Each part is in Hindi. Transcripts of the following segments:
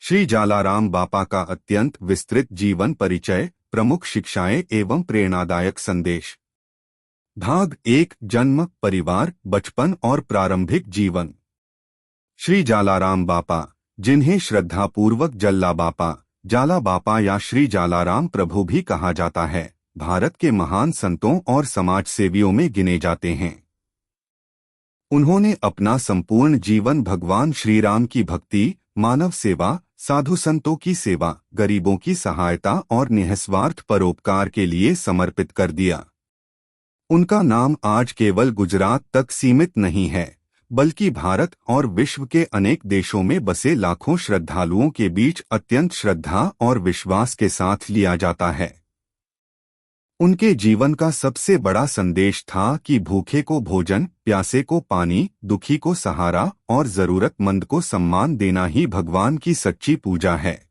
श्री जालाराम बापा का अत्यंत विस्तृत जीवन परिचय, प्रमुख शिक्षाएं एवं प्रेरणादायक संदेश। भाग 1, जन्म, परिवार, बचपन और प्रारंभिक जीवन। श्री जालाराम बापा, जिन्हें श्रद्धापूर्वक जल्ला बापा, जाला बापा या श्री जालाराम प्रभु भी कहा जाता है, भारत के महान संतों और समाजसेवियों में गिने जाते हैं। उन्होंने अपना संपूर्ण जीवन भगवान श्री राम की भक्ति, मानव सेवा, साधु संतों की सेवा, गरीबों की सहायता और निस्वार्थ परोपकार के लिए समर्पित कर दिया। उनका नाम आज केवल गुजरात तक सीमित नहीं है, बल्कि भारत और विश्व के अनेक देशों में बसे लाखों श्रद्धालुओं के बीच अत्यंत श्रद्धा और विश्वास के साथ लिया जाता है। उनके जीवन का सबसे बड़ा संदेश था कि भूखे को भोजन, प्यासे को पानी, दुखी को सहारा और जरूरतमंद को सम्मान देना ही भगवान की सच्ची पूजा है।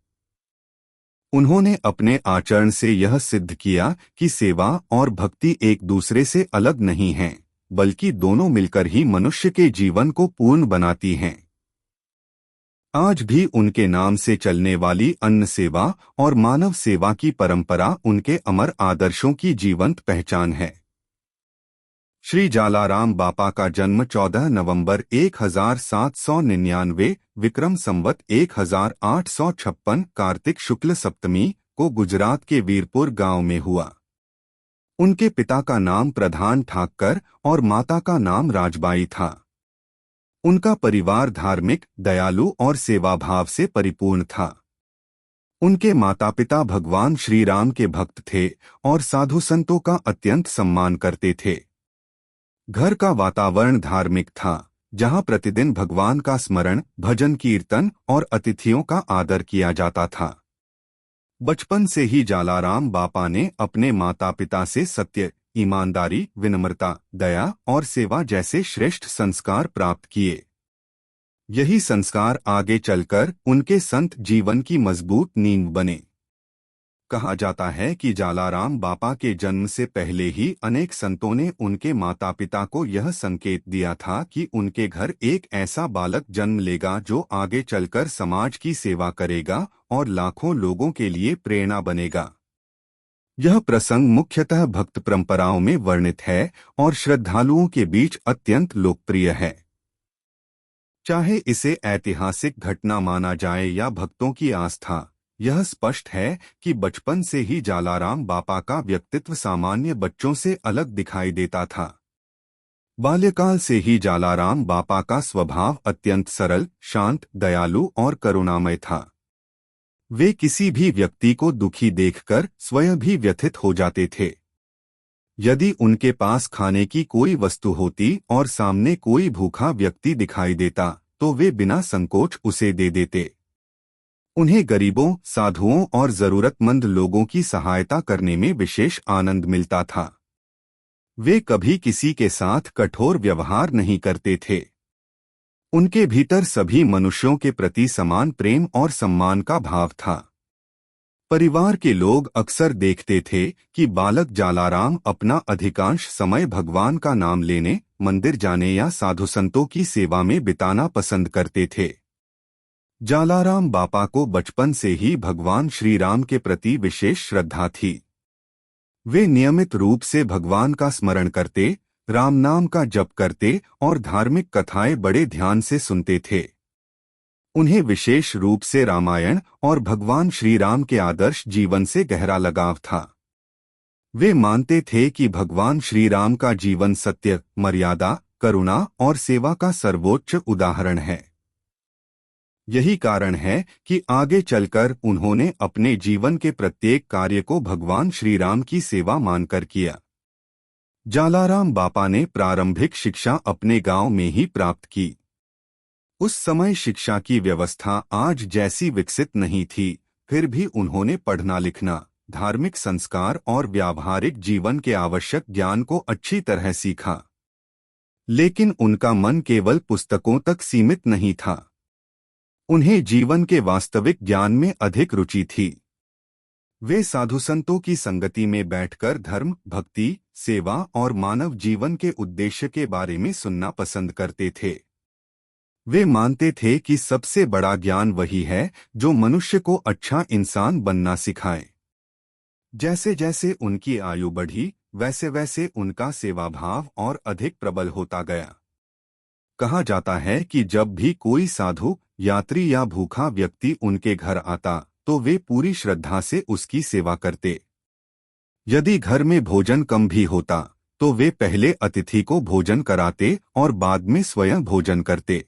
उन्होंने अपने आचरण से यह सिद्ध किया कि सेवा और भक्ति एक दूसरे से अलग नहीं हैं, बल्कि दोनों मिलकर ही मनुष्य के जीवन को पूर्ण बनाती हैं। आज भी उनके नाम से चलने वाली अन्न सेवा और मानव सेवा की परंपरा उनके अमर आदर्शों की जीवंत पहचान है। श्री जालाराम बापा का जन्म 14 नवंबर 1799 विक्रम संवत 1856 कार्तिक शुक्ल सप्तमी को गुजरात के वीरपुर गांव में हुआ। उनके पिता का नाम प्रधान ठाक्कर और माता का नाम राजबाई था। उनका परिवार धार्मिक, दयालु और सेवाभाव से परिपूर्ण था। उनके माता पिता भगवान श्री राम के भक्त थे और साधु संतों का अत्यंत सम्मान करते थे। घर का वातावरण धार्मिक था, जहां प्रतिदिन भगवान का स्मरण, भजन कीर्तन और अतिथियों का आदर किया जाता था। बचपन से ही जालाराम बापा ने अपने माता पिता से सत्य, ईमानदारी, विनम्रता, दया और सेवा जैसे श्रेष्ठ संस्कार प्राप्त किए। यही संस्कार आगे चलकर उनके संत जीवन की मजबूत नींव बने। कहा जाता है कि जालाराम बापा के जन्म से पहले ही अनेक संतों ने उनके माता पिता को यह संकेत दिया था कि उनके घर एक ऐसा बालक जन्म लेगा जो आगे चलकर समाज की सेवा करेगा और लाखों लोगों के लिए प्रेरणा बनेगा। यह प्रसंग मुख्यतः भक्त परंपराओं में वर्णित है और श्रद्धालुओं के बीच अत्यंत लोकप्रिय है। चाहे इसे ऐतिहासिक घटना माना जाए या भक्तों की आस्था, यह स्पष्ट है कि बचपन से ही जालाराम बापा का व्यक्तित्व सामान्य बच्चों से अलग दिखाई देता था। बाल्यकाल से ही जालाराम बापा का स्वभाव अत्यंत सरल, शांत, दयालु और करुणामय था। वे किसी भी व्यक्ति को दुखी देखकर स्वयं भी व्यथित हो जाते थे। यदि उनके पास खाने की कोई वस्तु होती और सामने कोई भूखा व्यक्ति दिखाई देता, तो वे बिना संकोच उसे दे देते। उन्हें गरीबों, साधुओं और जरूरतमंद लोगों की सहायता करने में विशेष आनंद मिलता था। वे कभी किसी के साथ कठोर व्यवहार नहीं करते थे। उनके भीतर सभी मनुष्यों के प्रति समान प्रेम और सम्मान का भाव था। परिवार के लोग अक्सर देखते थे कि बालक जालाराम अपना अधिकांश समय भगवान का नाम लेने, मंदिर जाने या साधु संतों की सेवा में बिताना पसंद करते थे। जालाराम बापा को बचपन से ही भगवान श्री राम के प्रति विशेष श्रद्धा थी। वे नियमित रूप से भगवान का स्मरण करते, राम नाम का जप करते और धार्मिक कथाएं बड़े ध्यान से सुनते थे। उन्हें विशेष रूप से रामायण और भगवान श्री राम के आदर्श जीवन से गहरा लगाव था। वे मानते थे कि भगवान श्री राम का जीवन सत्य, मर्यादा, करुणा और सेवा का सर्वोच्च उदाहरण है। यही कारण है कि आगे चलकर उन्होंने अपने जीवन के प्रत्येक कार्य को भगवान श्री राम की सेवा मानकर किया। जालाराम बापा ने प्रारंभिक शिक्षा अपने गांव में ही प्राप्त की। उस समय शिक्षा की व्यवस्था आज जैसी विकसित नहीं थी, फिर भी उन्होंने पढ़ना लिखना, धार्मिक संस्कार और व्यावहारिक जीवन के आवश्यक ज्ञान को अच्छी तरह सीखा। लेकिन उनका मन केवल पुस्तकों तक सीमित नहीं था। उन्हें जीवन के वास्तविक ज्ञान में अधिक रुचि थी। वे साधु संतों की संगति में बैठकर धर्म, भक्ति, सेवा और मानव जीवन के उद्देश्य के बारे में सुनना पसंद करते थे। वे मानते थे कि सबसे बड़ा ज्ञान वही है जो मनुष्य को अच्छा इंसान बनना सिखाए। जैसे जैसे उनकी आयु बढ़ी, वैसे वैसे उनका सेवाभाव और अधिक प्रबल होता गया। कहा जाता है कि जब भी कोई साधु, यात्री या भूखा व्यक्ति उनके घर आता, तो वे पूरी श्रद्धा से उसकी सेवा करते। यदि घर में भोजन कम भी होता, तो वे पहले अतिथि को भोजन कराते और बाद में स्वयं भोजन करते।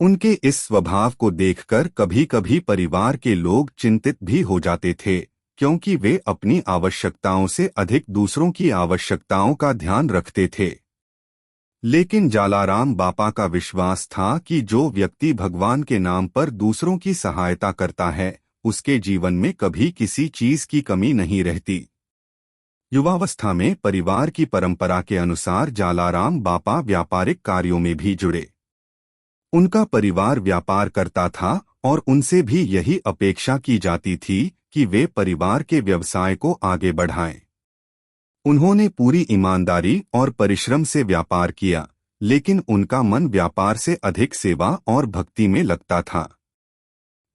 उनके इस स्वभाव को देखकर कभी-कभी परिवार के लोग चिंतित भी हो जाते थे, क्योंकि वे अपनी आवश्यकताओं से अधिक दूसरों की आवश्यकताओं का ध्यान रखते थे। लेकिन जालाराम बापा का विश्वास था कि जो व्यक्ति भगवान के नाम पर दूसरों की सहायता करता है, उसके जीवन में कभी किसी चीज की कमी नहीं रहती। युवावस्था में परिवार की परंपरा के अनुसार जालाराम बापा व्यापारिक कार्यों में भी जुड़े। उनका परिवार व्यापार करता था और उनसे भी यही अपेक्षा की जाती थी कि वे परिवार के व्यवसाय को आगे बढ़ाएं। उन्होंने पूरी ईमानदारी और परिश्रम से व्यापार किया, लेकिन उनका मन व्यापार से अधिक सेवा और भक्ति में लगता था।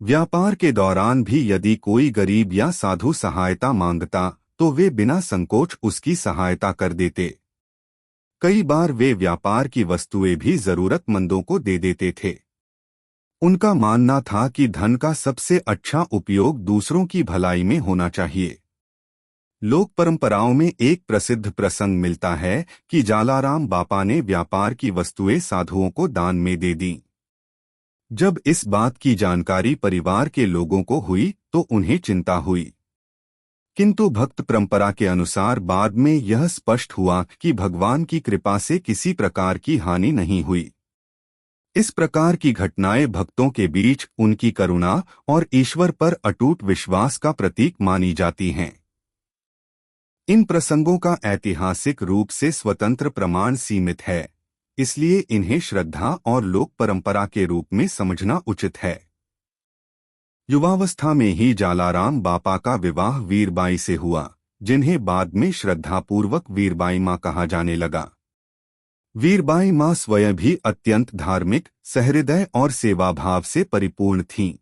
व्यापार के दौरान भी यदि कोई गरीब या साधु सहायता मांगता, तो वे बिना संकोच उसकी सहायता कर देते। कई बार वे व्यापार की वस्तुएं भी जरूरतमंदों को दे देते थे। उनका मानना था कि धन का सबसे अच्छा उपयोग दूसरों की भलाई में होना चाहिए। लोक परंपराओं में एक प्रसिद्ध प्रसंग मिलता है कि जालाराम बापा ने व्यापार की वस्तुएं साधुओं को दान में दे दी। जब इस बात की जानकारी परिवार के लोगों को हुई, तो उन्हें चिंता हुई। किंतु भक्त परंपरा के अनुसार बाद में यह स्पष्ट हुआ कि भगवान की कृपा से किसी प्रकार की हानि नहीं हुई। इस प्रकार की घटनाएं भक्तों के बीच उनकी करुणा और ईश्वर पर अटूट विश्वास का प्रतीक मानी जाती हैं। इन प्रसंगों का ऐतिहासिक रूप से स्वतंत्र प्रमाण सीमित है, इसलिए इन्हें श्रद्धा और लोक परंपरा के रूप में समझना उचित है। युवावस्था में ही जालाराम बापा का विवाह वीरबाई से हुआ, जिन्हें बाद में श्रद्धापूर्वक वीरबाई माँ कहा जाने लगा। वीरबाई माँ स्वयं भी अत्यंत धार्मिक, सहृदय और सेवाभाव से परिपूर्ण थीं।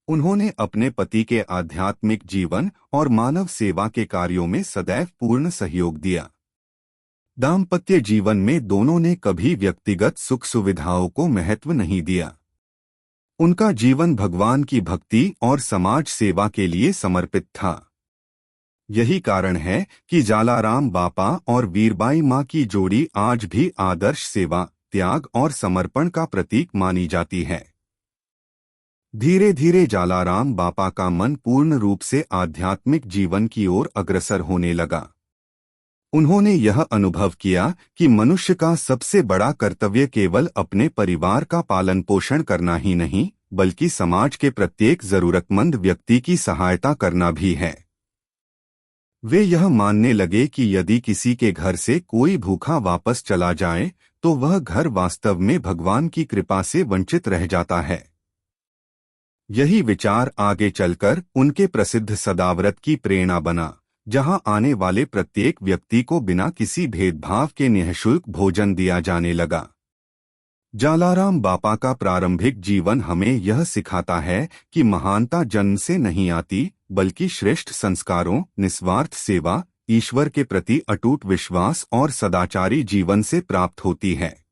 उन्होंने अपने पति के आध्यात्मिक जीवन और मानव सेवा के कार्यों में सदैव पूर्ण सहयोग दिया। दाम्पत्य जीवन में दोनों ने कभी व्यक्तिगत सुख सुविधाओं को महत्व नहीं दिया। उनका जीवन भगवान की भक्ति और समाज सेवा के लिए समर्पित था। यही कारण है कि जालाराम बापा और वीरबाई माँ की जोड़ी आज भी आदर्श सेवा, त्याग और समर्पण का प्रतीक मानी जाती है। धीरे धीरे जालाराम बापा का मन पूर्ण रूप से आध्यात्मिक जीवन की ओर अग्रसर होने लगा। उन्होंने यह अनुभव किया कि मनुष्य का सबसे बड़ा कर्तव्य केवल अपने परिवार का पालन पोषण करना ही नहीं, बल्कि समाज के प्रत्येक जरूरतमंद व्यक्ति की सहायता करना भी है। वे यह मानने लगे कि यदि किसी के घर से कोई भूखा वापस चला जाए, तो वह घर वास्तव में भगवान की कृपा से वंचित रह जाता है। यही विचार आगे चलकर उनके प्रसिद्ध सदाव्रत की प्रेरणा बना, जहां आने वाले प्रत्येक व्यक्ति को बिना किसी भेदभाव के निःशुल्क भोजन दिया जाने लगा। जालाराम बापा का प्रारंभिक जीवन हमें यह सिखाता है कि महानता जन्म से नहीं आती, बल्कि श्रेष्ठ संस्कारों, निस्वार्थ सेवा, ईश्वर के प्रति अटूट विश्वास और सदाचारी जीवन से प्राप्त होती है।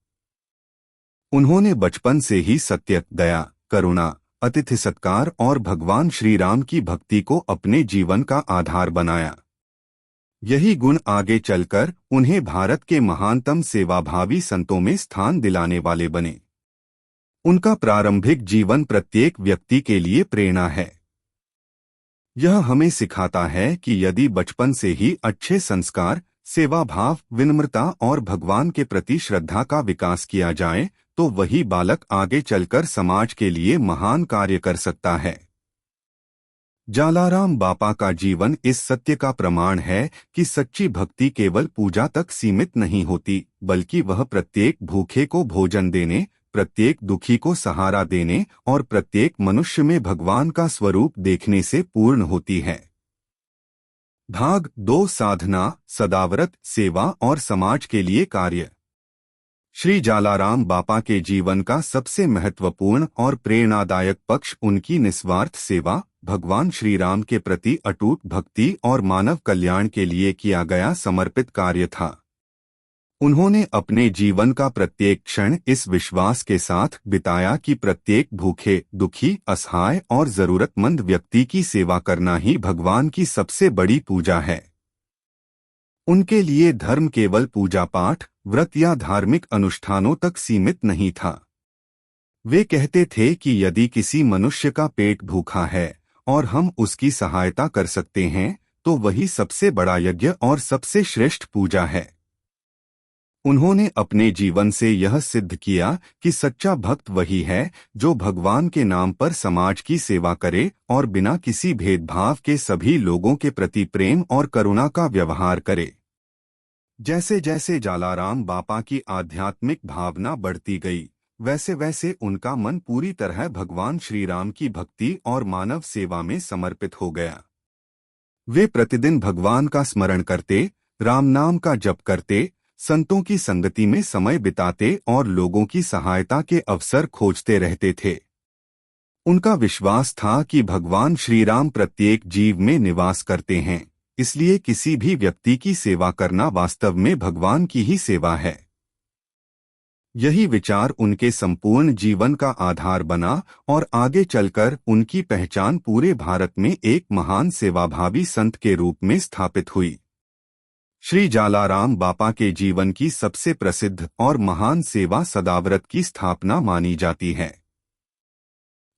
उन्होंने बचपन से ही सत्य, दया, करुणा, अतिथि सत्कार और भगवान श्री राम की भक्ति को अपने जीवन का आधार बनाया। यही गुण आगे चलकर उन्हें भारत के महानतम सेवाभावी संतों में स्थान दिलाने वाले बने। उनका प्रारंभिक जीवन प्रत्येक व्यक्ति के लिए प्रेरणा है। यह हमें सिखाता है कि यदि बचपन से ही अच्छे संस्कार, सेवाभाव, विनम्रता और भगवान के प्रति श्रद्धा का विकास किया जाए, तो वही बालक आगे चलकर समाज के लिए महान कार्य कर सकता है। जालाराम बापा का जीवन इस सत्य का प्रमाण है कि सच्ची भक्ति केवल पूजा तक सीमित नहीं होती, बल्कि वह प्रत्येक भूखे को भोजन देने, प्रत्येक दुखी को सहारा देने और प्रत्येक मनुष्य में भगवान का स्वरूप देखने से पूर्ण होती है। भाग 2 साधना, सदाव्रत, सेवा और समाज के लिए कार्य। श्री जालाराम बापा के जीवन का सबसे महत्वपूर्ण और प्रेरणादायक पक्ष उनकी निस्वार्थ सेवा, भगवान श्री राम के प्रति अटूट भक्ति और मानव कल्याण के लिए किया गया समर्पित कार्य था। उन्होंने अपने जीवन का प्रत्येक क्षण इस विश्वास के साथ बिताया कि प्रत्येक भूखे, दुखी, असहाय और जरूरतमंद व्यक्ति की सेवा करना ही भगवान की सबसे बड़ी पूजा है। उनके लिए धर्म केवल पूजा पाठ, व्रत या धार्मिक अनुष्ठानों तक सीमित नहीं था। वे कहते थे कि यदि किसी मनुष्य का पेट भूखा है और हम उसकी सहायता कर सकते हैं, तो वही सबसे बड़ा यज्ञ और सबसे श्रेष्ठ पूजा है। उन्होंने अपने जीवन से यह सिद्ध किया कि सच्चा भक्त वही है जो भगवान के नाम पर समाज की सेवा करे और बिना किसी भेदभाव के सभी लोगों के प्रति प्रेम और करुणा का व्यवहार करे। जैसे जैसे जालाराम बापा की आध्यात्मिक भावना बढ़ती गई, वैसे वैसे उनका मन पूरी तरह भगवान श्री राम की भक्ति और मानव सेवा में समर्पित हो गया। वे प्रतिदिन भगवान का स्मरण करते, राम नाम का जप करते, संतों की संगति में समय बिताते और लोगों की सहायता के अवसर खोजते रहते थे। उनका विश्वास था कि भगवान श्री राम प्रत्येक जीव में निवास करते हैं, इसलिए किसी भी व्यक्ति की सेवा करना वास्तव में भगवान की ही सेवा है। यही विचार उनके संपूर्ण जीवन का आधार बना और आगे चलकर उनकी पहचान पूरे भारत में एक महान सेवाभावी संत के रूप में स्थापित हुई। श्री जालाराम बापा के जीवन की सबसे प्रसिद्ध और महान सेवा सदाव्रत की स्थापना मानी जाती है।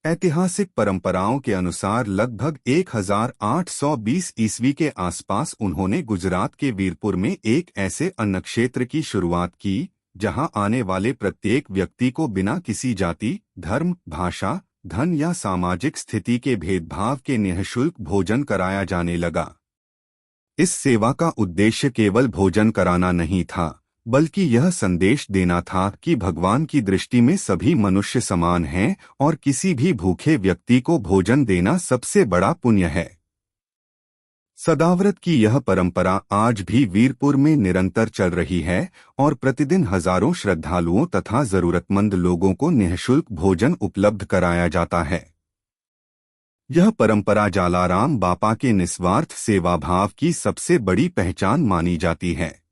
ऐतिहासिक परंपराओं के अनुसार लगभग 1820 ईस्वी के आसपास उन्होंने गुजरात के वीरपुर में एक ऐसे अन्न क्षेत्र की शुरुआत की जहां आने वाले प्रत्येक व्यक्ति को बिना किसी जाति, धर्म, भाषा, धन या सामाजिक स्थिति के भेदभाव के निःशुल्क भोजन कराया जाने लगा। इस सेवा का उद्देश्य केवल भोजन कराना नहीं था, बल्कि यह संदेश देना था कि भगवान की दृष्टि में सभी मनुष्य समान हैं और किसी भी भूखे व्यक्ति को भोजन देना सबसे बड़ा पुण्य है। सदाव्रत की यह परंपरा आज भी वीरपुर में निरंतर चल रही है और प्रतिदिन हजारों श्रद्धालुओं तथा जरूरतमंद लोगों को निःशुल्क भोजन उपलब्ध कराया जाता है। यह परंपरा जालाराम बापा के निस्वार्थ सेवा भाव की सबसे बड़ी पहचान मानी जाती है।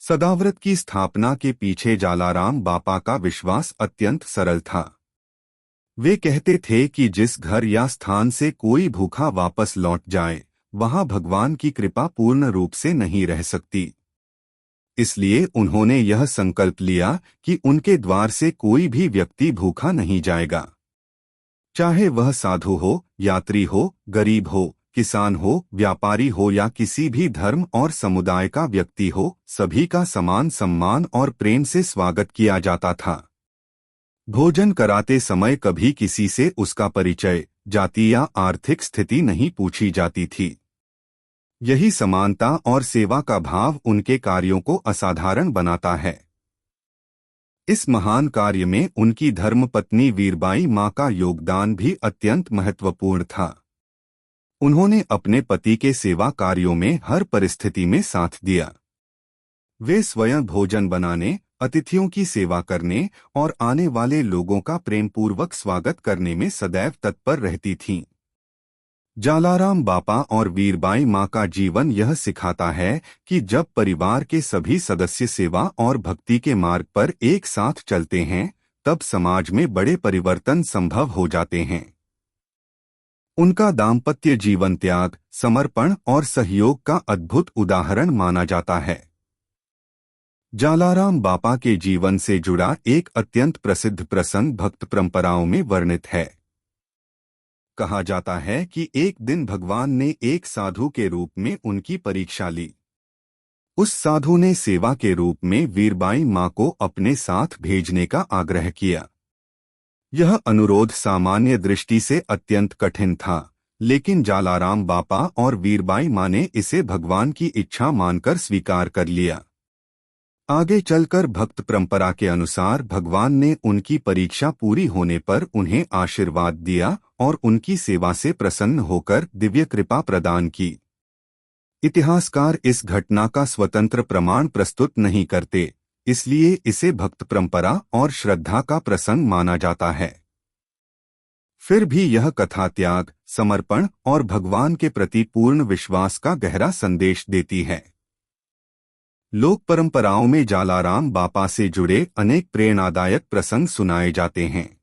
सदाव्रत की स्थापना के पीछे जालाराम बापा का विश्वास अत्यंत सरल था। वे कहते थे कि जिस घर या स्थान से कोई भूखा वापस लौट जाए, वहां भगवान की कृपा पूर्ण रूप से नहीं रह सकती। इसलिए उन्होंने यह संकल्प लिया कि उनके द्वार से कोई भी व्यक्ति भूखा नहीं जाएगा। चाहे वह साधु हो, यात्री हो, गरीब हो, किसान हो, व्यापारी हो या किसी भी धर्म और समुदाय का व्यक्ति हो, सभी का समान सम्मान और प्रेम से स्वागत किया जाता था। भोजन कराते समय कभी किसी से उसका परिचय, जाति या आर्थिक स्थिति नहीं पूछी जाती थी। यही समानता और सेवा का भाव उनके कार्यों को असाधारण बनाता है। इस महान कार्य में उनकी धर्मपत्नी वीरबाई मां का योगदान भी अत्यंत महत्वपूर्ण था। उन्होंने अपने पति के सेवा कार्यों में हर परिस्थिति में साथ दिया। वे स्वयं भोजन बनाने, अतिथियों की सेवा करने और आने वाले लोगों का प्रेमपूर्वक स्वागत करने में सदैव तत्पर रहती थीं। जालाराम बापा और वीरबाई मां का जीवन यह सिखाता है कि जब परिवार के सभी सदस्य सेवा और भक्ति के मार्ग पर एक साथ चलते हैं, तब समाज में बड़े परिवर्तन संभव हो जाते हैं। उनका दाम्पत्य जीवन त्याग, समर्पण और सहयोग का अद्भुत उदाहरण माना जाता है। जालाराम बापा के जीवन से जुड़ा एक अत्यंत प्रसिद्ध प्रसंग भक्त परंपराओं में वर्णित है। कहा जाता है कि एक दिन भगवान ने एक साधु के रूप में उनकी परीक्षा ली। उस साधु ने सेवा के रूप में वीरबाई मां को अपने साथ भेजने का आग्रह किया। यह अनुरोध सामान्य दृष्टि से अत्यंत कठिन था, लेकिन जालाराम बापा और वीरबाई मां ने इसे भगवान की इच्छा मानकर स्वीकार कर लिया। आगे चलकर भक्त परंपरा के अनुसार भगवान ने उनकी परीक्षा पूरी होने पर उन्हें आशीर्वाद दिया और उनकी सेवा से प्रसन्न होकर दिव्य कृपा प्रदान की। इतिहासकार इस घटना का स्वतंत्र प्रमाण प्रस्तुत नहीं करते, इसलिए इसे भक्त परंपरा और श्रद्धा का प्रसंग माना जाता है। फिर भी यह कथा त्याग, समर्पण और भगवान के प्रति पूर्ण विश्वास का गहरा संदेश देती है। लोक परंपराओं में जालाराम बापा से जुड़े अनेक प्रेरणादायक प्रसंग सुनाए जाते हैं।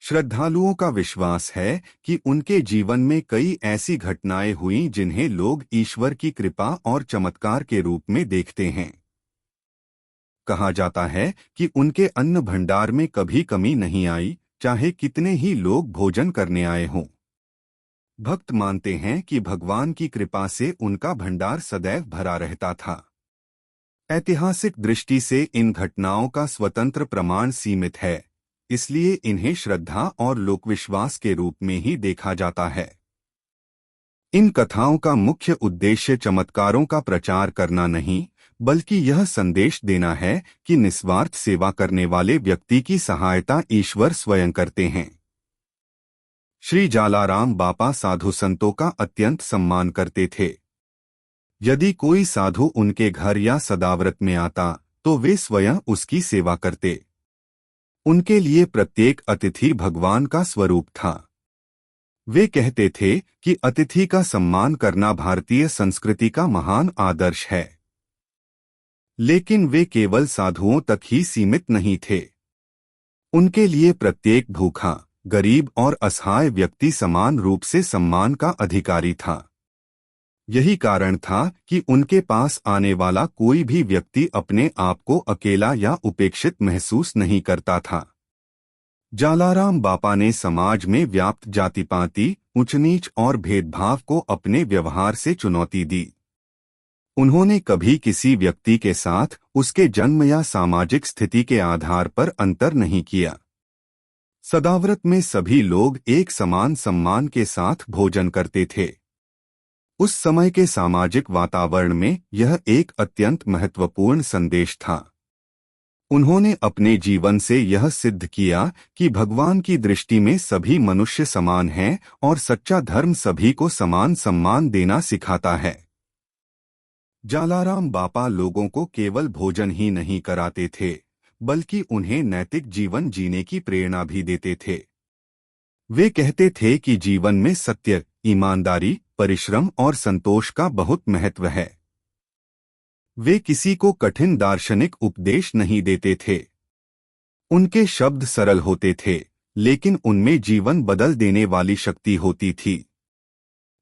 श्रद्धालुओं का विश्वास है कि उनके जीवन में कई ऐसी घटनाएं हुई जिन्हें लोग ईश्वर की कृपा और चमत्कार के रूप में देखते हैं। कहा जाता है कि उनके अन्न भंडार में कभी कमी नहीं आई, चाहे कितने ही लोग भोजन करने आए हों। भक्त मानते हैं कि भगवान की कृपा से उनका भंडार सदैव भरा रहता था। ऐतिहासिक दृष्टि से इन घटनाओं का स्वतंत्र प्रमाण सीमित है, इसलिए इन्हें श्रद्धा और लोकविश्वास के रूप में ही देखा जाता है। इन कथाओं का मुख्य उद्देश्य चमत्कारों का प्रचार करना नहीं, बल्कि यह संदेश देना है कि निस्वार्थ सेवा करने वाले व्यक्ति की सहायता ईश्वर स्वयं करते हैं। श्री जालाराम बापा साधु संतों का अत्यंत सम्मान करते थे। यदि कोई साधु उनके घर या सदाव्रत में आता तो वे स्वयं उसकी सेवा करते। उनके लिए प्रत्येक अतिथि भगवान का स्वरूप था। वे कहते थे कि अतिथि का सम्मान करना भारतीय संस्कृति का महान आदर्श है। लेकिन वे केवल साधुओं तक ही सीमित नहीं थे। उनके लिए प्रत्येक भूखा, गरीब और असहाय व्यक्ति समान रूप से सम्मान का अधिकारी था। यही कारण था कि उनके पास आने वाला कोई भी व्यक्ति अपने आप को अकेला या उपेक्षित महसूस नहीं करता था। जालाराम बापा ने समाज में व्याप्त जाति-पाति, ऊंच-नीच और भेदभाव को अपने व्यवहार से चुनौती दी। उन्होंने कभी किसी व्यक्ति के साथ उसके जन्म या सामाजिक स्थिति के आधार पर अंतर नहीं किया। सदाव्रत में सभी लोग एक समान सम्मान के साथ भोजन करते थे। उस समय के सामाजिक वातावरण में यह एक अत्यंत महत्वपूर्ण संदेश था। उन्होंने अपने जीवन से यह सिद्ध किया कि भगवान की दृष्टि में सभी मनुष्य समान हैं और सच्चा धर्म सभी को समान सम्मान देना सिखाता है। जालाराम बापा लोगों को केवल भोजन ही नहीं कराते थे, बल्कि उन्हें नैतिक जीवन जीने की प्रेरणा भी देते थे। वे कहते थे कि जीवन में सत्य, ईमानदारी, परिश्रम और संतोष का बहुत महत्व है। वे किसी को कठिन दार्शनिक उपदेश नहीं देते थे। उनके शब्द सरल होते थे, लेकिन उनमें जीवन बदल देने वाली शक्ति होती थी।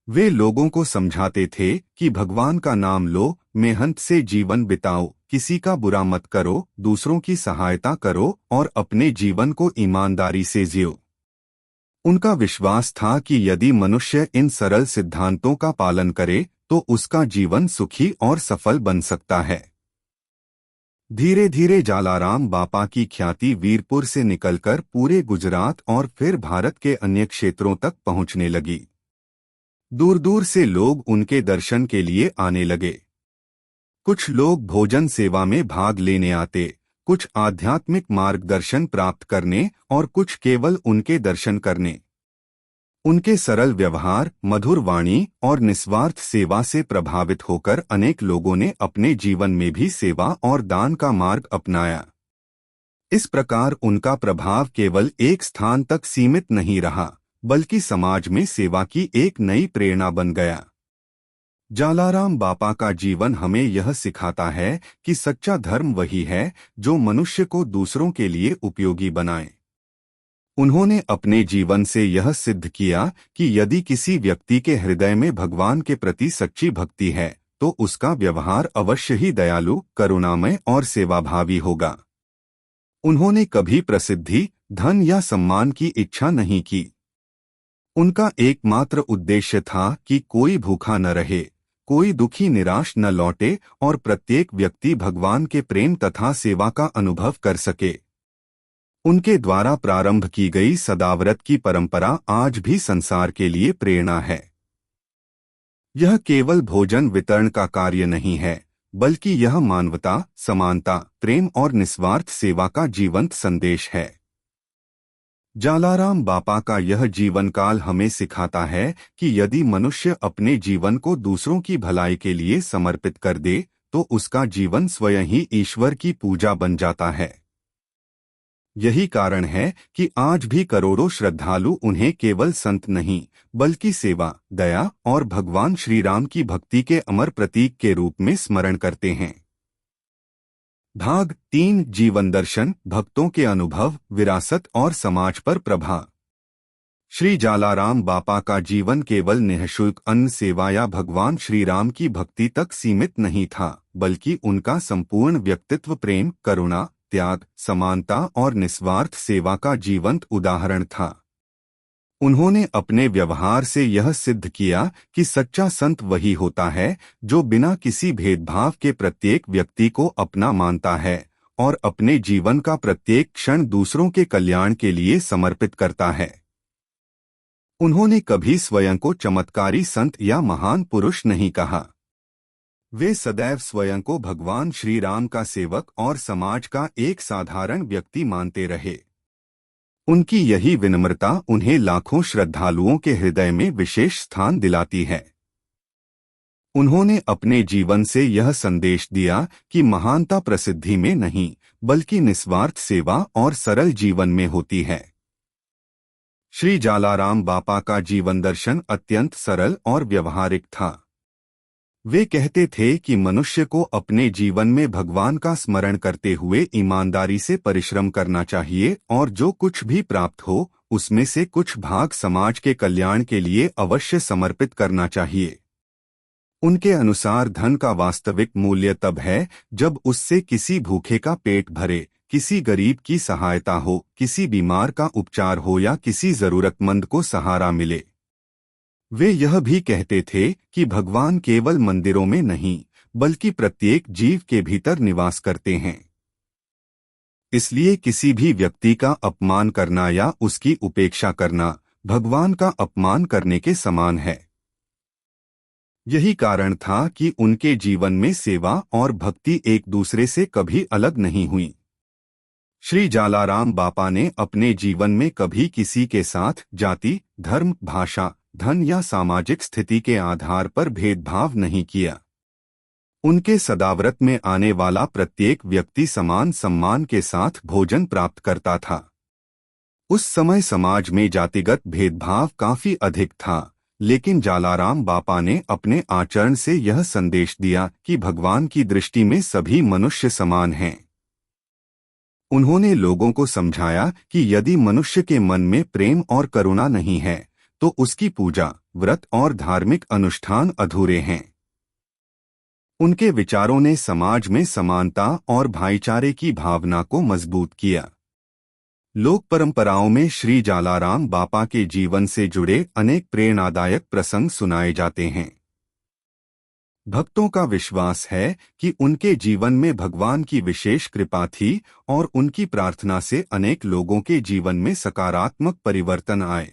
वे लोगों को समझाते थे कि भगवान का नाम लो, मेहनत से जीवन बिताओ, किसी का बुरा मत करो, दूसरों की सहायता करो और अपने जीवन को ईमानदारी से जियो। उनका विश्वास था कि यदि मनुष्य इन सरल सिद्धांतों का पालन करे तो उसका जीवन सुखी और सफल बन सकता है। धीरे धीरे जालाराम बापा की ख्याति वीरपुर से निकलकर पूरे गुजरात और फिर भारत के अन्य क्षेत्रों तक पहुंचने लगी। दूर दूर से लोग उनके दर्शन के लिए आने लगे। कुछ लोग भोजन सेवा में भाग लेने आते, कुछ आध्यात्मिक मार्गदर्शन प्राप्त करने और कुछ केवल उनके दर्शन करने। उनके सरल व्यवहार, मधुर वाणी और निस्वार्थ सेवा से प्रभावित होकर अनेक लोगों ने अपने जीवन में भी सेवा और दान का मार्ग अपनाया। इस प्रकार उनका प्रभाव केवल एक स्थान तक सीमित नहीं रहा, बल्कि समाज में सेवा की एक नई प्रेरणा बन गया। जालाराम बापा का जीवन हमें यह सिखाता है कि सच्चा धर्म वही है जो मनुष्य को दूसरों के लिए उपयोगी बनाए। उन्होंने अपने जीवन से यह सिद्ध किया कि यदि किसी व्यक्ति के हृदय में भगवान के प्रति सच्ची भक्ति है तो उसका व्यवहार अवश्य ही दयालु, करुणामय और सेवाभावी होगा। उन्होंने कभी प्रसिद्धि, धन या सम्मान की इच्छा नहीं की। उनका एकमात्र उद्देश्य था कि कोई भूखा न रहे, कोई दुखी निराश न लौटे और प्रत्येक व्यक्ति भगवान के प्रेम तथा सेवा का अनुभव कर सके। उनके द्वारा प्रारंभ की गई सदाव्रत की परंपरा आज भी संसार के लिए प्रेरणा है। यह केवल भोजन वितरण का कार्य नहीं है, बल्कि यह मानवता, समानता, प्रेम और निस्वार्थ सेवा का जीवंत संदेश है। जालाराम बापा का यह जीवन काल हमें सिखाता है कि यदि मनुष्य अपने जीवन को दूसरों की भलाई के लिए समर्पित कर दे तो उसका जीवन स्वयं ही ईश्वर की पूजा बन जाता है। यही कारण है कि आज भी करोड़ों श्रद्धालु उन्हें केवल संत नहीं बल्कि सेवा, दया और भगवान श्री राम की भक्ति के अमर प्रतीक के रूप में स्मरण करते हैं। भाग 3 जीवन दर्शन, भक्तों के अनुभव, विरासत और समाज पर प्रभाव। श्री जालाराम बापा का जीवन केवल निःशुल्क अन्न सेवा या भगवान श्री राम की भक्ति तक सीमित नहीं था, बल्कि उनका संपूर्ण व्यक्तित्व प्रेम, करुणा, त्याग, समानता और निस्वार्थ सेवा का जीवंत उदाहरण था। उन्होंने अपने व्यवहार से यह सिद्ध किया कि सच्चा संत वही होता है जो बिना किसी भेदभाव के प्रत्येक व्यक्ति को अपना मानता है और अपने जीवन का प्रत्येक क्षण दूसरों के कल्याण के लिए समर्पित करता है। उन्होंने कभी स्वयं को चमत्कारी संत या महान पुरुष नहीं कहा। वे सदैव स्वयं को भगवान श्री राम का सेवक और समाज का एक साधारण व्यक्ति मानते रहे। उनकी यही विनम्रता उन्हें लाखों श्रद्धालुओं के हृदय में विशेष स्थान दिलाती है। उन्होंने अपने जीवन से यह संदेश दिया कि महानता प्रसिद्धि में नहीं बल्कि निस्वार्थ सेवा और सरल जीवन में होती है। श्री जालाराम बापा का जीवन दर्शन अत्यंत सरल और व्यवहारिक था। वे कहते थे कि मनुष्य को अपने जीवन में भगवान का स्मरण करते हुए ईमानदारी से परिश्रम करना चाहिए और जो कुछ भी प्राप्त हो उसमें से कुछ भाग समाज के कल्याण के लिए अवश्य समर्पित करना चाहिए। उनके अनुसार धन का वास्तविक मूल्य तब है जब उससे किसी भूखे का पेट भरे, किसी गरीब की सहायता हो, किसी बीमार का उपचार हो या किसी जरूरतमंद को सहारा मिले। वे यह भी कहते थे कि भगवान केवल मंदिरों में नहीं बल्कि प्रत्येक जीव के भीतर निवास करते हैं। इसलिए किसी भी व्यक्ति का अपमान करना या उसकी उपेक्षा करना भगवान का अपमान करने के समान है। यही कारण था कि उनके जीवन में सेवा और भक्ति एक दूसरे से कभी अलग नहीं हुई। श्री जालाराम बापा ने अपने जीवन में कभी किसी के साथ जाति, धर्म, भाषा, धन या सामाजिक स्थिति के आधार पर भेदभाव नहीं किया। उनके सदाव्रत में आने वाला प्रत्येक व्यक्ति समान सम्मान के साथ भोजन प्राप्त करता था। उस समय समाज में जातिगत भेदभाव काफी अधिक था, लेकिन जालाराम बापा ने अपने आचरण से यह संदेश दिया कि भगवान की दृष्टि में सभी मनुष्य समान हैं। उन्होंने लोगों को समझाया कि यदि मनुष्य के मन में प्रेम और करुणा नहीं है तो उसकी पूजा, व्रत और धार्मिक अनुष्ठान अधूरे हैं। उनके विचारों ने समाज में समानता और भाईचारे की भावना को मजबूत किया। लोक परंपराओं में श्री जालाराम बापा के जीवन से जुड़े अनेक प्रेरणादायक प्रसंग सुनाए जाते हैं। भक्तों का विश्वास है कि उनके जीवन में भगवान की विशेष कृपा थी और उनकी प्रार्थना से अनेक लोगों के जीवन में सकारात्मक परिवर्तन आए।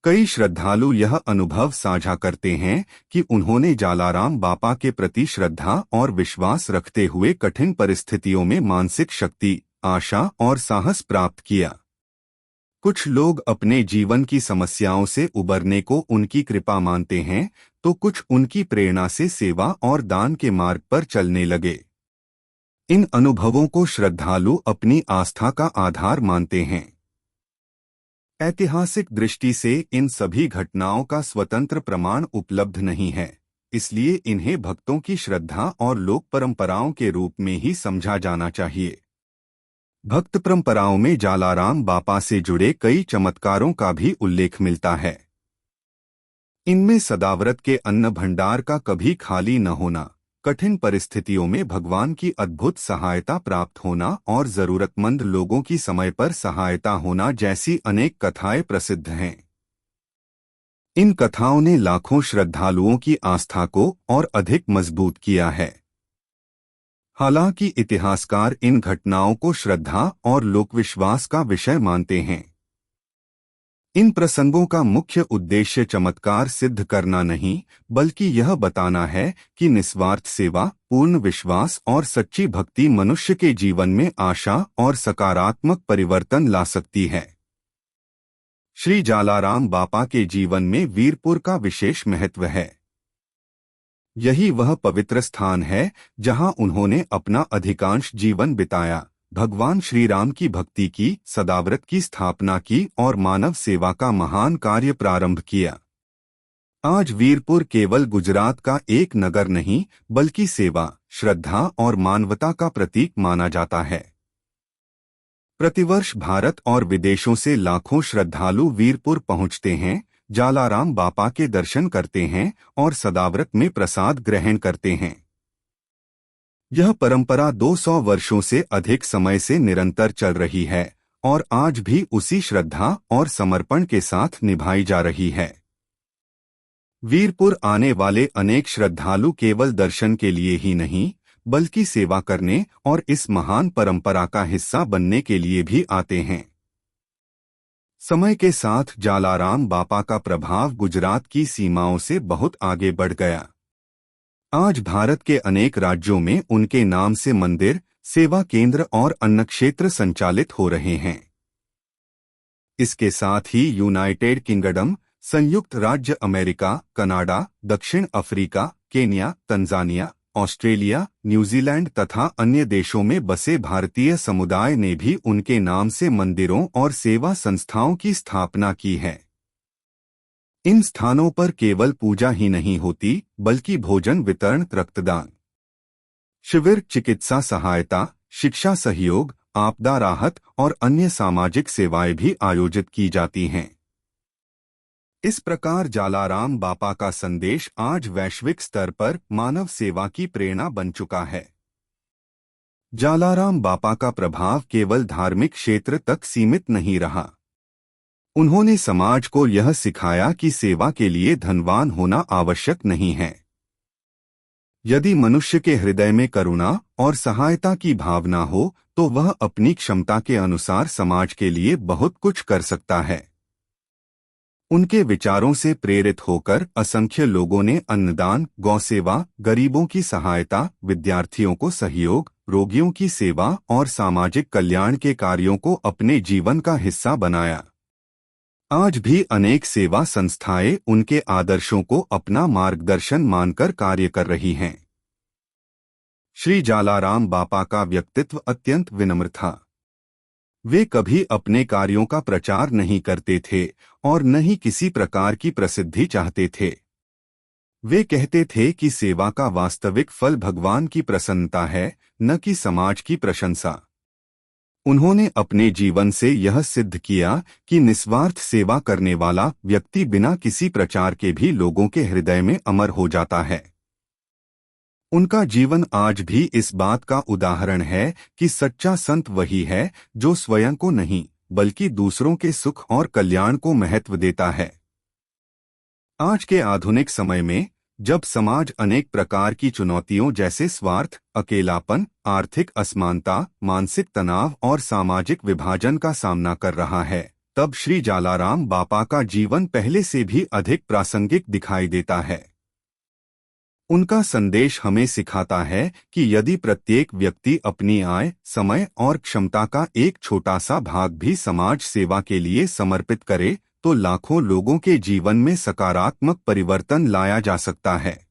कई श्रद्धालु यह अनुभव साझा करते हैं कि उन्होंने जालाराम बापा के प्रति श्रद्धा और विश्वास रखते हुए कठिन परिस्थितियों में मानसिक शक्ति, आशा और साहस प्राप्त किया। कुछ लोग अपने जीवन की समस्याओं से उबरने को उनकी कृपा मानते हैं, तो कुछ उनकी प्रेरणा से सेवा और दान के मार्ग पर चलने लगे। इन अनुभवों को श्रद्धालु अपनी आस्था का आधार मानते हैं। ऐतिहासिक दृष्टि से इन सभी घटनाओं का स्वतंत्र प्रमाण उपलब्ध नहीं है, इसलिए इन्हें भक्तों की श्रद्धा और लोक परंपराओं के रूप में ही समझा जाना चाहिए। भक्त परंपराओं में जालाराम बापा से जुड़े कई चमत्कारों का भी उल्लेख मिलता है। इनमें सदाव्रत के अन्न भंडार का कभी खाली न होना, कठिन परिस्थितियों में भगवान की अद्भुत सहायता प्राप्त होना और जरूरतमंद लोगों की समय पर सहायता होना जैसी अनेक कथाएं प्रसिद्ध हैं। इन कथाओं ने लाखों श्रद्धालुओं की आस्था को और अधिक मजबूत किया है। हालांकि इतिहासकार इन घटनाओं को श्रद्धा और लोकविश्वास का विषय मानते हैं। इन प्रसंगों का मुख्य उद्देश्य चमत्कार सिद्ध करना नहीं, बल्कि यह बताना है कि निस्वार्थ सेवा, पूर्ण विश्वास और सच्ची भक्ति मनुष्य के जीवन में आशा और सकारात्मक परिवर्तन ला सकती है। श्री जालाराम बापा के जीवन में वीरपुर का विशेष महत्व है। यही वह पवित्र स्थान है जहां उन्होंने अपना अधिकांश जीवन बिताया, भगवान श्री राम की भक्ति की, सदाव्रत की स्थापना की और मानव सेवा का महान कार्य प्रारंभ किया। आज वीरपुर केवल गुजरात का एक नगर नहीं, बल्कि सेवा, श्रद्धा और मानवता का प्रतीक माना जाता है। प्रतिवर्ष भारत और विदेशों से लाखों श्रद्धालु वीरपुर पहुंचते हैं, जालाराम बापा के दर्शन करते हैं और सदाव्रत में प्रसाद ग्रहण करते हैं। यह परंपरा 200 वर्षों से अधिक समय से निरंतर चल रही है और आज भी उसी श्रद्धा और समर्पण के साथ निभाई जा रही है। वीरपुर आने वाले अनेक श्रद्धालु केवल दर्शन के लिए ही नहीं, बल्कि सेवा करने और इस महान परंपरा का हिस्सा बनने के लिए भी आते हैं। समय के साथ जालाराम बापा का प्रभाव गुजरात की सीमाओं से बहुत आगे बढ़ गया। आज भारत के अनेक राज्यों में उनके नाम से मंदिर, सेवा केंद्र और अन्न क्षेत्र संचालित हो रहे हैं। इसके साथ ही यूनाइटेड किंगडम, संयुक्त राज्य अमेरिका, कनाडा, दक्षिण Africa, Kenya, Tanzania, Australia, New Zealand तथा अन्य देशों में बसे भारतीय समुदाय ने भी उनके नाम से मंदिरों और सेवा संस्थाओं की स्थापना की है। इन स्थानों पर केवल पूजा ही नहीं होती, बल्कि भोजन वितरण, रक्तदान शिविर, चिकित्सा सहायता, शिक्षा सहयोग, आपदा राहत और अन्य सामाजिक सेवाएं भी आयोजित की जाती हैं। इस प्रकार जालाराम बापा का संदेश आज वैश्विक स्तर पर मानव सेवा की प्रेरणा बन चुका है। जालाराम बापा का प्रभाव केवल धार्मिक क्षेत्र तक सीमित नहीं रहा। उन्होंने समाज को यह सिखाया कि सेवा के लिए धनवान होना आवश्यक नहीं है। यदि मनुष्य के हृदय में करुणा और सहायता की भावना हो, तो वह अपनी क्षमता के अनुसार समाज के लिए बहुत कुछ कर सकता है। उनके विचारों से प्रेरित होकर असंख्य लोगों ने अन्नदान, गौसेवा, गरीबों की सहायता, विद्यार्थियों को सहयोग, रोगियों की सेवा और सामाजिक कल्याण के कार्यों को अपने जीवन का हिस्सा बनाया। आज भी अनेक सेवा संस्थाएं उनके आदर्शों को अपना मार्गदर्शन मानकर कार्य कर रही हैं। श्री जालाराम बापा का व्यक्तित्व अत्यंत विनम्र था। वे कभी अपने कार्यों का प्रचार नहीं करते थे और न ही किसी प्रकार की प्रसिद्धि चाहते थे। वे कहते थे कि सेवा का वास्तविक फल भगवान की प्रसन्नता है, न कि समाज की प्रशंसा। उन्होंने अपने जीवन से यह सिद्ध किया कि निस्वार्थ सेवा करने वाला व्यक्ति बिना किसी प्रचार के भी लोगों के हृदय में अमर हो जाता है। उनका जीवन आज भी इस बात का उदाहरण है कि सच्चा संत वही है जो स्वयं को नहीं, बल्कि दूसरों के सुख और कल्याण को महत्व देता है। आज के आधुनिक समय में, जब समाज अनेक प्रकार की चुनौतियों जैसे स्वार्थ, अकेलापन, आर्थिक असमानता, मानसिक तनाव और सामाजिक विभाजन का सामना कर रहा है, तब श्री जालाराम बापा का जीवन पहले से भी अधिक प्रासंगिक दिखाई देता है। उनका संदेश हमें सिखाता है कि यदि प्रत्येक व्यक्ति अपनी आय, समय और क्षमता का एक छोटा सा भाग भी समाज सेवा के लिए समर्पित करे, तो लाखों लोगों के जीवन में सकारात्मक परिवर्तन लाया जा सकता है।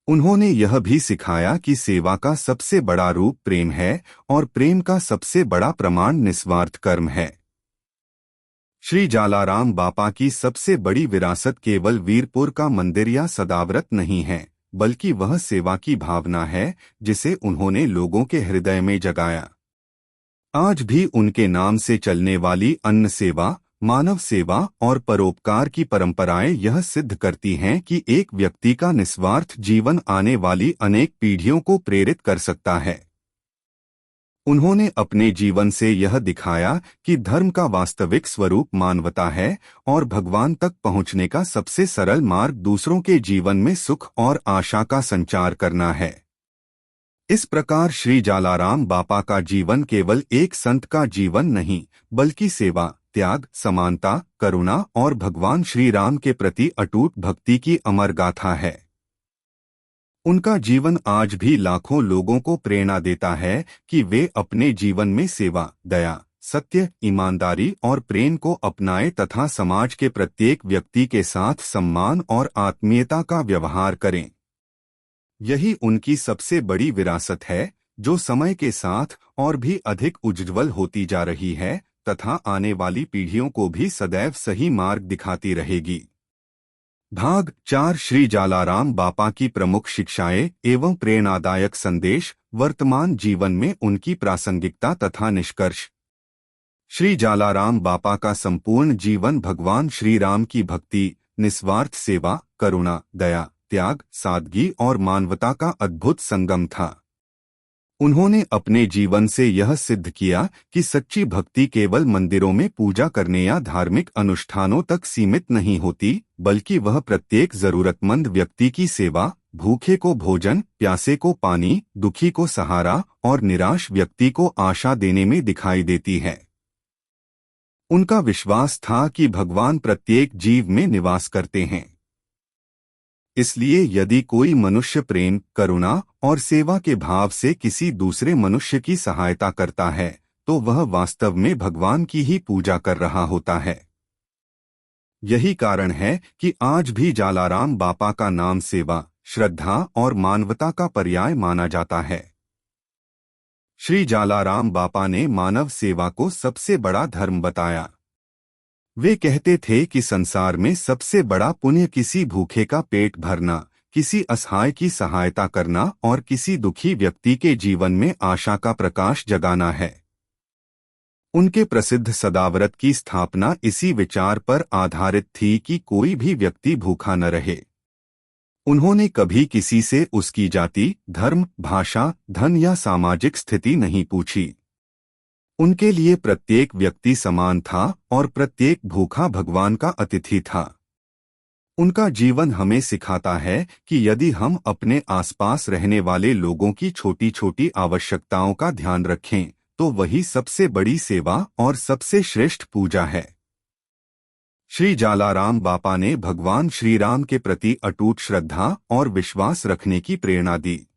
उन्होंने यह भी सिखाया कि सेवा का सबसे बड़ा रूप प्रेम है और प्रेम का सबसे बड़ा प्रमाण निस्वार्थ कर्म है। श्री जालाराम बापा की सबसे बड़ी विरासत केवल वीरपुर का मंदिर या सदाव्रत नहीं है, बल्कि वह सेवा की भावना है जिसे उन्होंने लोगों के हृदय में जगाया। आज भी उनके नाम से चलने वाली अन्न सेवा, मानव सेवा और परोपकार की परंपराएं यह सिद्ध करती हैं कि एक व्यक्ति का निस्वार्थ जीवन आने वाली अनेक पीढ़ियों को प्रेरित कर सकता है। उन्होंने अपने जीवन से यह दिखाया कि धर्म का वास्तविक स्वरूप मानवता है और भगवान तक पहुंचने का सबसे सरल मार्ग दूसरों के जीवन में सुख और आशा का संचार करना है। इस प्रकार श्री जालाराम बापा का जीवन केवल एक संत का जीवन नहीं, बल्कि सेवा, त्याग, समानता, करुणा और भगवान श्री राम के प्रति अटूट भक्ति की अमर गाथा है। उनका जीवन आज भी लाखों लोगों को प्रेरणा देता है कि वे अपने जीवन में सेवा, दया, सत्य, ईमानदारी और प्रेम को अपनाएं तथा समाज के प्रत्येक व्यक्ति के साथ सम्मान और आत्मीयता का व्यवहार करें। यही उनकी सबसे बड़ी विरासत है, जो समय के साथ और भी अधिक उज्ज्वल होती जा रही है तथा आने वाली पीढ़ियों को भी सदैव सही मार्ग दिखाती रहेगी। भाग 4 श्री जालाराम बापा की प्रमुख शिक्षाएं एवं प्रेरणादायक संदेश, वर्तमान जीवन में उनकी प्रासंगिकता तथा निष्कर्ष। श्री जालाराम बापा का संपूर्ण जीवन भगवान श्री राम की भक्ति, निस्वार्थ सेवा, करुणा, दया, त्याग, सादगी और मानवता का अद्भुत संगम था। उन्होंने अपने जीवन से यह सिद्ध किया कि सच्ची भक्ति केवल मंदिरों में पूजा करने या धार्मिक अनुष्ठानों तक सीमित नहीं होती, बल्कि वह प्रत्येक जरूरतमंद व्यक्ति की सेवा, भूखे को भोजन, प्यासे को पानी, दुखी को सहारा और निराश व्यक्ति को आशा देने में दिखाई देती है। उनका विश्वास था कि भगवान प्रत्येक जीव में निवास करते हैं। इसलिए यदि कोई मनुष्य प्रेम, करुणा और सेवा के भाव से किसी दूसरे मनुष्य की सहायता करता है, तो वह वास्तव में भगवान की ही पूजा कर रहा होता है। यही कारण है कि आज भी जालाराम बापा का नाम सेवा, श्रद्धा और मानवता का पर्याय माना जाता है। श्री जालाराम बापा ने मानव सेवा को सबसे बड़ा धर्म बताया। वे कहते थे कि संसार में सबसे बड़ा पुण्य किसी भूखे का पेट भरना, किसी असहाय की सहायता करना और किसी दुखी व्यक्ति के जीवन में आशा का प्रकाश जगाना है। उनके प्रसिद्ध सदाव्रत की स्थापना इसी विचार पर आधारित थी कि कोई भी व्यक्ति भूखा न रहे। उन्होंने कभी किसी से उसकी जाति, धर्म, भाषा, धन या सामाजिक स्थिति नहीं पूछी। उनके लिए प्रत्येक व्यक्ति समान था और प्रत्येक भूखा भगवान का अतिथि था। उनका जीवन हमें सिखाता है कि यदि हम अपने आसपास रहने वाले लोगों की छोटी छोटी आवश्यकताओं का ध्यान रखें, तो वही सबसे बड़ी सेवा और सबसे श्रेष्ठ पूजा है। श्री जालाराम बापा ने भगवान श्री राम के प्रति अटूट श्रद्धा और विश्वास रखने की प्रेरणा दी।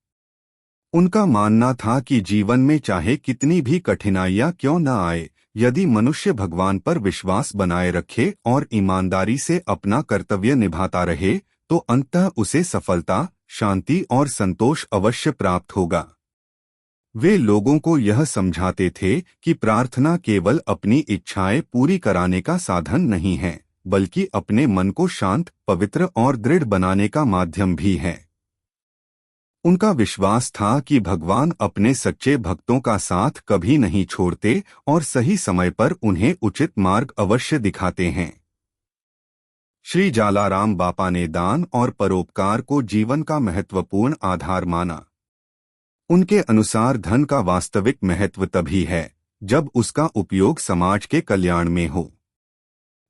उनका मानना था कि जीवन में चाहे कितनी भी कठिनाइयां क्यों न आए, यदि मनुष्य भगवान पर विश्वास बनाए रखे और ईमानदारी से अपना कर्तव्य निभाता रहे, तो अंततः उसे सफलता, शांति और संतोष अवश्य प्राप्त होगा। वे लोगों को यह समझाते थे कि प्रार्थना केवल अपनी इच्छाएं पूरी कराने का साधन नहीं है, बल्कि अपने मन को शांत, पवित्र और दृढ़ बनाने का माध्यम भी है। उनका विश्वास था कि भगवान अपने सच्चे भक्तों का साथ कभी नहीं छोड़ते और सही समय पर उन्हें उचित मार्ग अवश्य दिखाते हैं। श्री जालाराम बापा ने दान और परोपकार को जीवन का महत्वपूर्ण आधार माना। उनके अनुसार धन का वास्तविक महत्व तभी है जब उसका उपयोग समाज के कल्याण में हो।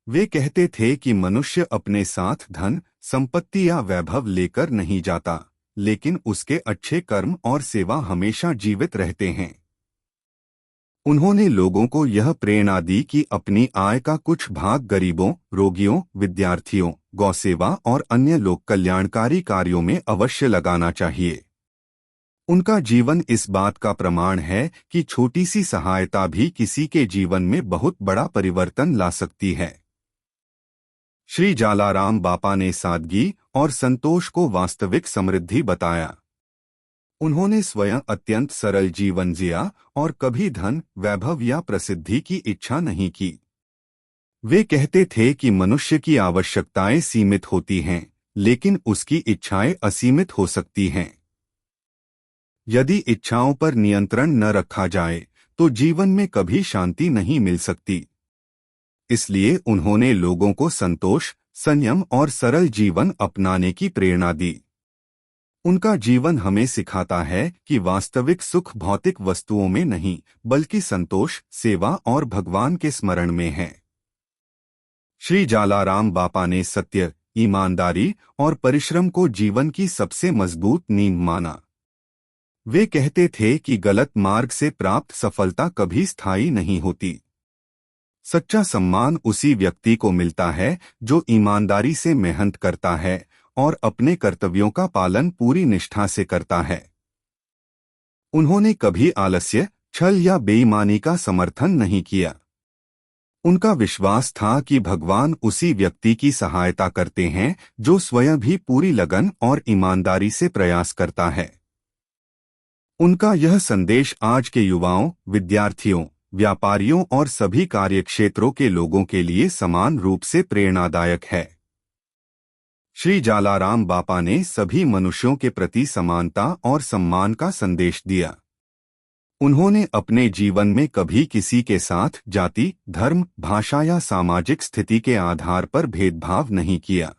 वे कहते थे कि मनुष्य अपने साथ धन, संपत्ति या वैभव लेकर नहीं जाता, लेकिन उसके अच्छे कर्म और सेवा हमेशा जीवित रहते हैं। उन्होंने लोगों को यह प्रेरणा दी कि अपनी आय का कुछ भाग गरीबों, रोगियों, विद्यार्थियों, गौसेवा और अन्य लोक कल्याणकारी कार्यों में अवश्य लगाना चाहिए। उनका जीवन इस बात का प्रमाण है कि छोटी सी सहायता भी किसी के जीवन में बहुत बड़ा परिवर्तन ला सकती है। श्री जालाराम बापा ने सादगी और संतोष को वास्तविक समृद्धि बताया। उन्होंने स्वयं अत्यंत सरल जीवन जिया और कभी धन, वैभव या प्रसिद्धि की इच्छा नहीं की। वे कहते थे कि मनुष्य की आवश्यकताएं सीमित होती हैं, लेकिन उसकी इच्छाएं असीमित हो सकती हैं। यदि इच्छाओं पर नियंत्रण न रखा जाए, तो जीवन में कभी शांति नहीं मिल सकती। इसलिए उन्होंने लोगों को संतोष, संयम और सरल जीवन अपनाने की प्रेरणा दी। उनका जीवन हमें सिखाता है कि वास्तविक सुख भौतिक वस्तुओं में नहीं, बल्कि संतोष, सेवा और भगवान के स्मरण में है। श्री जालाराम बापा ने सत्य, ईमानदारी और परिश्रम को जीवन की सबसे मजबूत नींव माना। वे कहते थे कि गलत मार्ग से प्राप्त सफलता कभी स्थायी नहीं होती। सच्चा सम्मान उसी व्यक्ति को मिलता है जो ईमानदारी से मेहनत करता है और अपने कर्तव्यों का पालन पूरी निष्ठा से करता है। उन्होंने कभी आलस्य, छल या बेईमानी का समर्थन नहीं किया। उनका विश्वास था कि भगवान उसी व्यक्ति की सहायता करते हैं जो स्वयं भी पूरी लगन और ईमानदारी से प्रयास करता है। उनका यह संदेश आज के युवाओं, विद्यार्थियों, व्यापारियों और सभी कार्यक्षेत्रों के लोगों के लिए समान रूप से प्रेरणादायक है। श्री जालाराम बापा ने सभी मनुष्यों के प्रति समानता और सम्मान का संदेश दिया। उन्होंने अपने जीवन में कभी किसी के साथ जाति, धर्म, भाषा या सामाजिक स्थिति के आधार पर भेदभाव नहीं किया।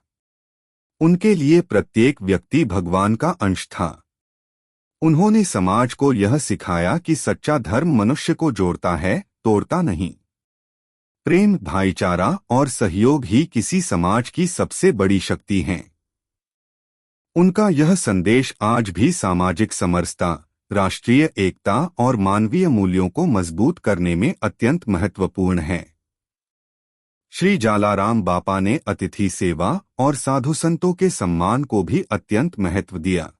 उनके लिए प्रत्येक व्यक्ति भगवान का अंश था। उन्होंने समाज को यह सिखाया कि सच्चा धर्म मनुष्य को जोड़ता है, तोड़ता नहीं। प्रेम, भाईचारा और सहयोग ही किसी समाज की सबसे बड़ी शक्ति हैं। उनका यह संदेश आज भी सामाजिक समरसता, राष्ट्रीय एकता और मानवीय मूल्यों को मजबूत करने में अत्यंत महत्वपूर्ण है। श्री जालाराम बापा ने अतिथि सेवा और साधु संतों के सम्मान को भी अत्यंत महत्व दिया।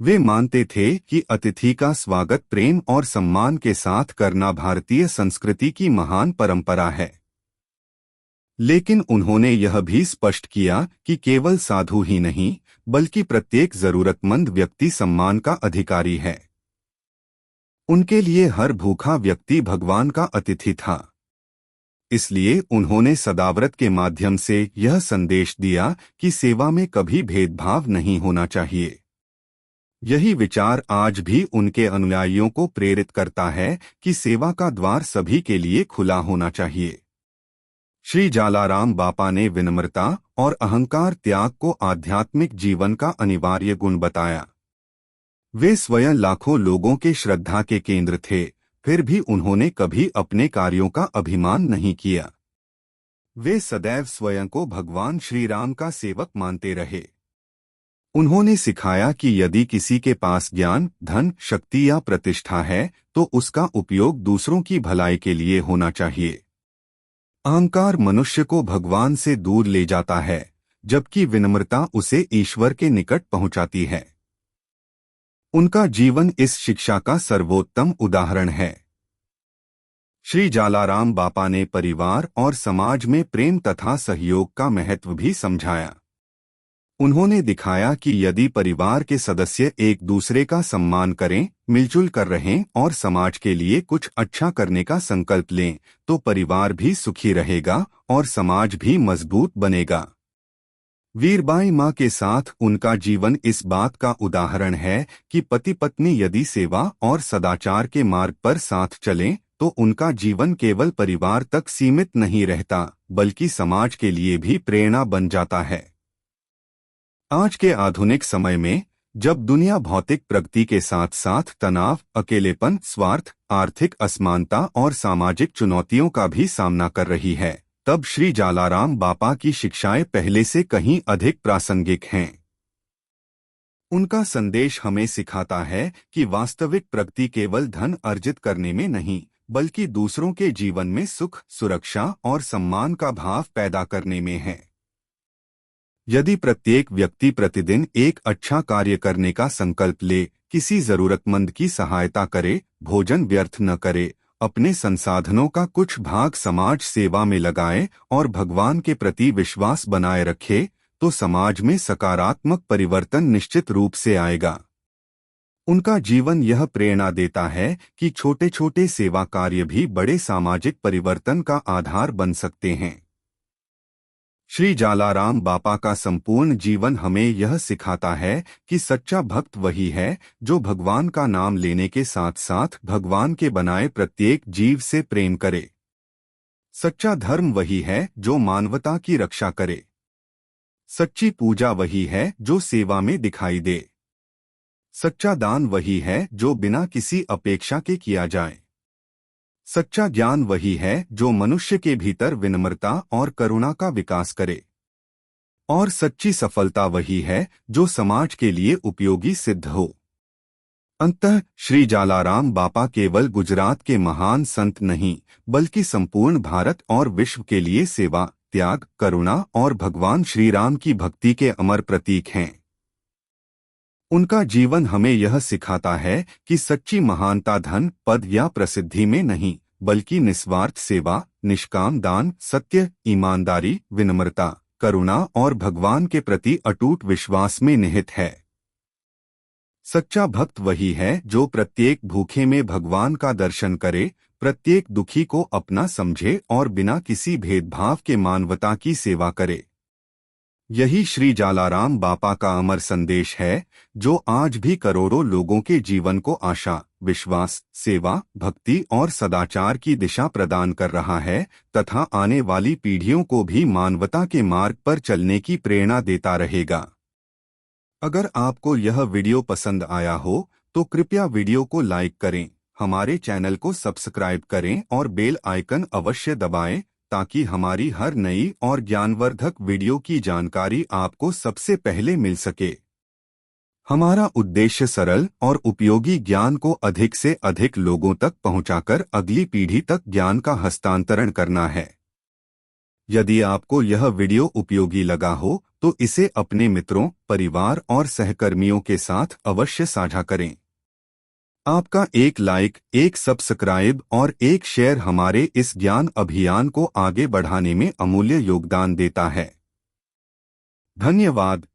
वे मानते थे कि अतिथि का स्वागत प्रेम और सम्मान के साथ करना भारतीय संस्कृति की महान परंपरा है। लेकिन उन्होंने यह भी स्पष्ट किया कि केवल साधु ही नहीं, बल्कि प्रत्येक जरूरतमंद व्यक्ति सम्मान का अधिकारी है। उनके लिए हर भूखा व्यक्ति भगवान का अतिथि था। इसलिए उन्होंने सदाव्रत के माध्यम से यह संदेश दिया कि सेवा में कभी भेदभाव नहीं होना चाहिए। यही विचार आज भी उनके अनुयायियों को प्रेरित करता है कि सेवा का द्वार सभी के लिए खुला होना चाहिए। श्री जालाराम बापा ने विनम्रता और अहंकार त्याग को आध्यात्मिक जीवन का अनिवार्य गुण बताया। वे स्वयं लाखों लोगों के श्रद्धा के केंद्र थे, फिर भी उन्होंने कभी अपने कार्यों का अभिमान नहीं किया। वे सदैव स्वयं को भगवान श्री राम का सेवक मानते रहे। उन्होंने सिखाया कि यदि किसी के पास ज्ञान, धन, शक्ति या प्रतिष्ठा है तो उसका उपयोग दूसरों की भलाई के लिए होना चाहिए। अहंकार मनुष्य को भगवान से दूर ले जाता है, जबकि विनम्रता उसे ईश्वर के निकट पहुंचाती है। उनका जीवन इस शिक्षा का सर्वोत्तम उदाहरण है। श्री जालाराम बापा ने परिवार और समाज में प्रेम तथा सहयोग का महत्व भी समझाया। उन्होंने दिखाया कि यदि परिवार के सदस्य एक दूसरे का सम्मान करें, मिलजुल कर रहें और समाज के लिए कुछ अच्छा करने का संकल्प लें, तो परिवार भी सुखी रहेगा और समाज भी मजबूत बनेगा। वीरबाई माँ के साथ उनका जीवन इस बात का उदाहरण है कि पति पत्नी यदि सेवा और सदाचार के मार्ग पर साथ चलें, तो उनका जीवन केवल परिवार तक सीमित नहीं रहता, बल्कि समाज के लिए भी प्रेरणा बन जाता है। आज के आधुनिक समय में, जब दुनिया भौतिक प्रगति के साथ साथ तनाव, अकेलेपन, स्वार्थ, आर्थिक असमानता और सामाजिक चुनौतियों का भी सामना कर रही है, तब श्री जालाराम बापा की शिक्षाएं पहले से कहीं अधिक प्रासंगिक हैं। उनका संदेश हमें सिखाता है कि वास्तविक प्रगति केवल धन अर्जित करने में नहीं, बल्कि दूसरों के जीवन में सुख, सुरक्षा और सम्मान का भाव पैदा करने में है। यदि प्रत्येक व्यक्ति प्रतिदिन एक अच्छा कार्य करने का संकल्प ले, किसी जरूरतमंद की सहायता करे, भोजन व्यर्थ न करे, अपने संसाधनों का कुछ भाग समाज सेवा में लगाए और भगवान के प्रति विश्वास बनाए रखे, तो समाज में सकारात्मक परिवर्तन निश्चित रूप से आएगा। उनका जीवन यह प्रेरणा देता है कि छोटे छोटे सेवा कार्य भी बड़े सामाजिक परिवर्तन का आधार बन सकते हैं। श्री जालाराम बापा का संपूर्ण जीवन हमें यह सिखाता है कि सच्चा भक्त वही है जो भगवान का नाम लेने के साथ साथ भगवान के बनाए प्रत्येक जीव से प्रेम करे। सच्चा धर्म वही है जो मानवता की रक्षा करे। सच्ची पूजा वही है जो सेवा में दिखाई दे। सच्चा दान वही है जो बिना किसी अपेक्षा के किया जाए। सच्चा ज्ञान वही है जो मनुष्य के भीतर विनम्रता और करुणा का विकास करे। और सच्ची सफलता वही है जो समाज के लिए उपयोगी सिद्ध हो। अंततः श्री जालाराम बापा केवल गुजरात के महान संत नहीं, बल्कि संपूर्ण भारत और विश्व के लिए सेवा, त्याग, करुणा और भगवान श्री राम की भक्ति के अमर प्रतीक हैं। उनका जीवन हमें यह सिखाता है कि सच्ची महानता धन, पद या प्रसिद्धि में नहीं, बल्कि निस्वार्थ सेवा, निष्काम दान, सत्य, ईमानदारी, विनम्रता, करुणा और भगवान के प्रति अटूट विश्वास में निहित है। सच्चा भक्त वही है जो प्रत्येक भूखे में भगवान का दर्शन करे, प्रत्येक दुखी को अपना समझे और बिना किसी भेदभाव के मानवता की सेवा करे। यही श्री जालाराम बापा का अमर संदेश है, जो आज भी करोड़ों लोगों के जीवन को आशा, विश्वास, सेवा, भक्ति और सदाचार की दिशा प्रदान कर रहा है तथा आने वाली पीढ़ियों को भी मानवता के मार्ग पर चलने की प्रेरणा देता रहेगा। अगर आपको यह वीडियो पसंद आया हो तो कृपया वीडियो को लाइक करें, हमारे चैनल को सब्सक्राइब करें और बेल आइकन अवश्य दबाएं ताकि हमारी हर नई और ज्ञानवर्धक वीडियो की जानकारी आपको सबसे पहले मिल सके। हमारा उद्देश्य सरल और उपयोगी ज्ञान को अधिक से अधिक लोगों तक पहुंचाकर अगली पीढ़ी तक ज्ञान का हस्तांतरण करना है। यदि आपको यह वीडियो उपयोगी लगा हो तो इसे अपने मित्रों, परिवार और सहकर्मियों के साथ अवश्य साझा करें। आपका एक लाइक, एक सब्सक्राइब और एक शेयर हमारे इस ज्ञान अभियान को आगे बढ़ाने में अमूल्य योगदान देता है। धन्यवाद।